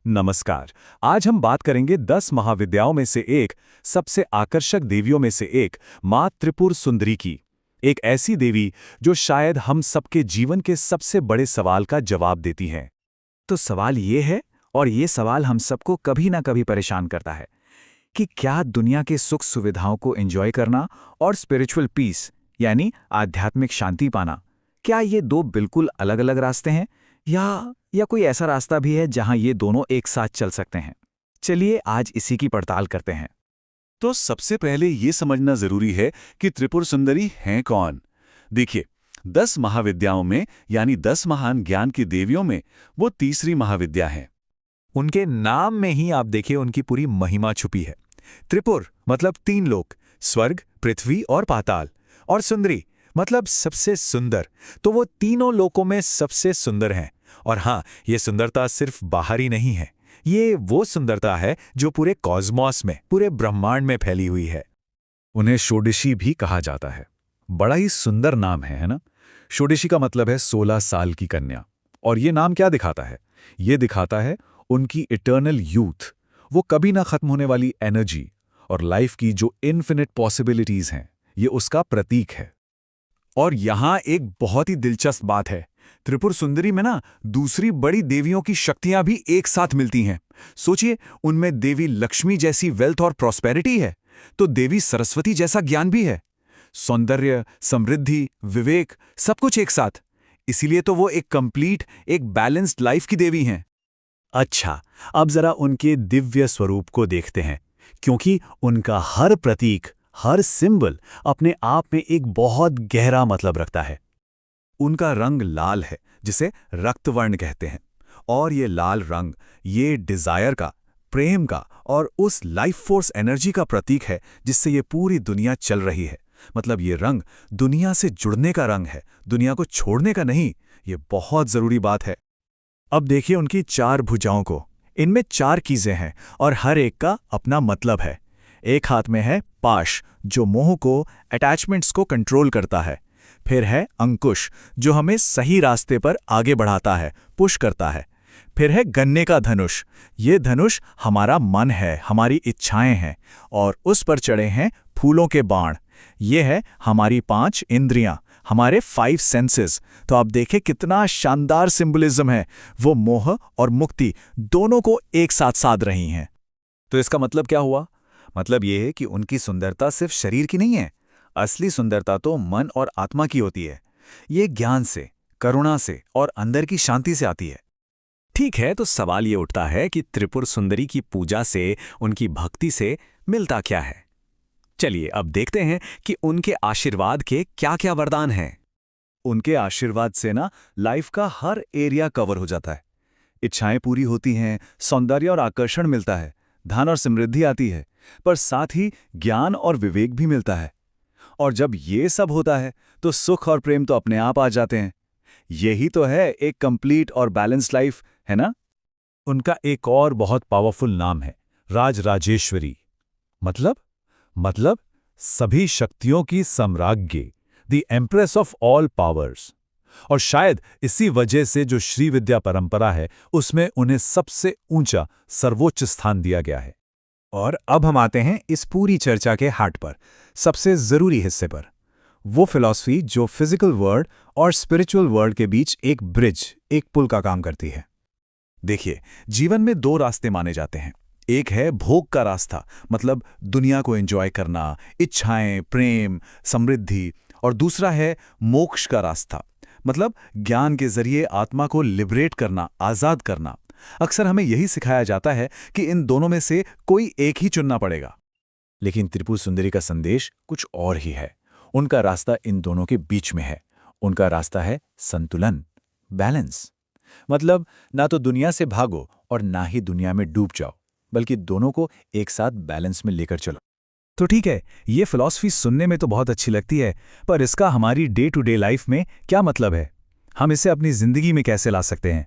नमस्कार। आज हम बात करेंगे 10 महाविद्याओं में से एक, सबसे आकर्षक देवियों में से एक, माँ त्रिपुर सुंदरी की। एक ऐसी देवी जो शायद हम सबके जीवन के सबसे बड़े सवाल का जवाब देती हैं। तो सवाल ये है, और ये सवाल हम सबको कभी ना कभी परेशान करता है, कि क्या दुनिया के सुख सुविधाओं को एंजॉय करना और स्पिरिचुअल पीस यानी आध्यात्मिक शांति पाना, क्या ये दो बिल्कुल अलग अलग रास्ते हैं, या कोई ऐसा रास्ता भी है जहां ये दोनों एक साथ चल सकते हैं। चलिए आज इसी की पड़ताल करते हैं। तो सबसे पहले ये समझना जरूरी है कि त्रिपुर सुंदरी हैं कौन। देखिए, 10 महाविद्याओं में यानी 10 महान ज्ञान की देवियों में वो तीसरी महाविद्या है। उनके नाम में ही आप देखिए उनकी पूरी महिमा छुपी है। त्रिपुर मतलब 3 लोक, स्वर्ग, पृथ्वी और पाताल, और सुंदरी मतलब सबसे सुंदर, तो वो तीनों लोकों में सबसे सुंदर हैं। और हाँ, ये सुंदरता सिर्फ बाहरी नहीं है, ये वो सुंदरता है जो पूरे कॉस्मॉस में, पूरे ब्रह्मांड में फैली हुई है। उन्हें षोडशी भी कहा जाता है। बड़ा ही सुंदर नाम है ना? षोडशी का मतलब है 16 साल की कन्या। और ये नाम क्या दिखाता है? ये दिखाता है उनकी इटर्नल यूथ, वो कभी ना खत्म होने वाली एनर्जी और लाइफ की जो इन्फिनिट पॉसिबिलिटीज हैं, ये उसका प्रतीक है। और यहाँ एक बहुत ही दिलचस्प बात है, त्रिपुर सुंदरी में ना दूसरी बड़ी देवियों की शक्तियां भी एक साथ मिलती हैं। सोचिए, उनमें देवी लक्ष्मी जैसी वेल्थ और प्रॉस्पेरिटी है, तो देवी सरस्वती जैसा ज्ञान भी है। सौंदर्य, समृद्धि, विवेक, सब कुछ एक साथ। इसीलिए तो वो एक कंप्लीट, एक बैलेंस्ड लाइफ की देवी हैं। अच्छा, अब जरा उनके दिव्य स्वरूप को देखते हैं, क्योंकि उनका हर प्रतीक, हर सिंबल अपने आप में एक बहुत गहरा मतलब रखता है। उनका रंग लाल है, जिसे रक्तवर्ण कहते हैं। और ये लाल रंग, ये डिजायर का, प्रेम का और उस लाइफ फोर्स एनर्जी का प्रतीक है जिससे ये पूरी दुनिया चल रही है। मतलब ये रंग दुनिया से जुड़ने का रंग है, दुनिया को छोड़ने का नहीं। ये बहुत जरूरी बात है। अब देखिए उनकी 4 भुजाओं को। इनमें 4 चीजें हैं और हर एक का अपना मतलब है। एक हाथ में है पाश, जो मोह को, अटैचमेंट्स को कंट्रोल करता है। फिर है अंकुश, जो हमें सही रास्ते पर आगे बढ़ाता है, पुश करता है। फिर है गन्ने का धनुष। ये धनुष हमारा मन है, हमारी इच्छाएं हैं। और उस पर चढ़े हैं फूलों के बाण। ये है हमारी 5 इंद्रियां, हमारे 5 सेंसेस। तो आप देखें कितना शानदार सिंबलिज्म है। वो मोह और मुक्ति दोनों को एक साथ साध रही हैं। तो इसका मतलब क्या हुआ? मतलब ये है कि उनकी सुंदरता सिर्फ शरीर की नहीं है, असली सुंदरता तो मन और आत्मा की होती है। ये ज्ञान से, करुणा से और अंदर की शांति से आती है। ठीक है, तो सवाल ये उठता है कि त्रिपुर सुंदरी की पूजा से, उनकी भक्ति से मिलता क्या है। चलिए अब देखते हैं कि उनके आशीर्वाद के क्या क्या वरदान हैं। उनके आशीर्वाद से ना लाइफ का हर एरिया कवर हो जाता है। इच्छाएं पूरी होती हैं, सौंदर्य और आकर्षण मिलता है, धन और समृद्धि आती है, पर साथ ही ज्ञान और विवेक भी मिलता है। और जब ये सब होता है तो सुख और प्रेम तो अपने आप आ जाते हैं। यही तो है एक कंप्लीट और बैलेंस्ड लाइफ, है ना? उनका एक और बहुत पावरफुल नाम है राजराजेश्वरी। मतलब सभी शक्तियों की सम्राज्ञी, the empress of all powers. और शायद इसी वजह से जो श्रीविद्या परंपरा है, उसमें उन्हें सबसे ऊंचा, सर्वोच्च स्थान दिया गया है। और अब हम आते हैं इस पूरी चर्चा के हार्ट पर, सबसे जरूरी हिस्से पर। वो फिलॉसफी जो फिजिकल वर्ल्ड और स्पिरिचुअल वर्ल्ड के बीच एक ब्रिज, एक पुल का काम करती है। देखिए, जीवन में 2 रास्ते माने जाते हैं। एक है भोग का रास्ता, मतलब दुनिया को एंजॉय करना, इच्छाएं, प्रेम, समृद्धि। और दूसरा है मोक्ष का रास्ता, मतलब ज्ञान के जरिए आत्मा को लिबरेट करना, आजाद करना। अक्सर हमें यही सिखाया जाता है कि इन दोनों में से कोई एक ही चुनना पड़ेगा। लेकिन त्रिपुर सुंदरी का संदेश कुछ और ही है। उनका रास्ता इन दोनों के बीच में है। उनका रास्ता है संतुलन, बैलेंस। मतलब ना तो दुनिया से भागो और ना ही दुनिया में डूब जाओ, बल्कि दोनों को एक साथ बैलेंस में लेकर चलो। तो ठीक है, ये फिलॉसफी सुनने में तो बहुत अच्छी लगती है, पर इसका हमारी डे टू डे लाइफ में क्या मतलब है? हम इसे अपनी जिंदगी में कैसे ला सकते हैं?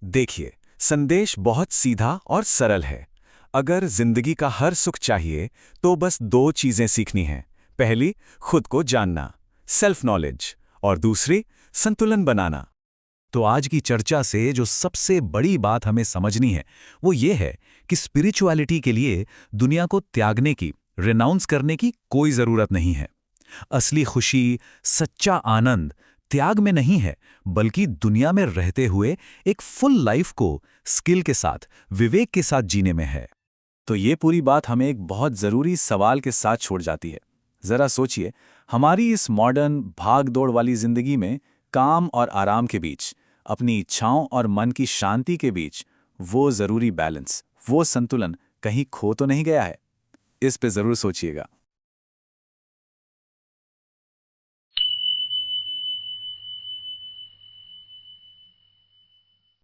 देखिए, संदेश बहुत सीधा और सरल है। अगर जिंदगी का हर सुख चाहिए तो बस 2 चीजें सीखनी हैं। पहली, खुद को जानना, सेल्फ नॉलेज, और दूसरी, संतुलन बनाना। तो आज की चर्चा से जो सबसे बड़ी बात हमें समझनी है वो ये है कि स्पिरिचुअलिटी के लिए दुनिया को त्यागने की, रिनाउंस करने की कोई जरूरत नहीं है। असली खुशी, सच्चा आनंद त्याग में नहीं है, बल्कि दुनिया में रहते हुए एक फुल लाइफ को स्किल के साथ, विवेक के साथ जीने में है। तो ये पूरी बात हमें एक बहुत ज़रूरी सवाल के साथ छोड़ जाती है। ज़रा सोचिए, हमारी इस मॉडर्न भाग-दौड़ वाली ज़िंदगी में काम और आराम के बीच, अपनी इच्छाओं और मन की शांति के बीच वो ज़रूरी बैलेंस, वो संतुलन कहीं खो तो नहीं गया है? इस पे ज़रूर सोचिएगा।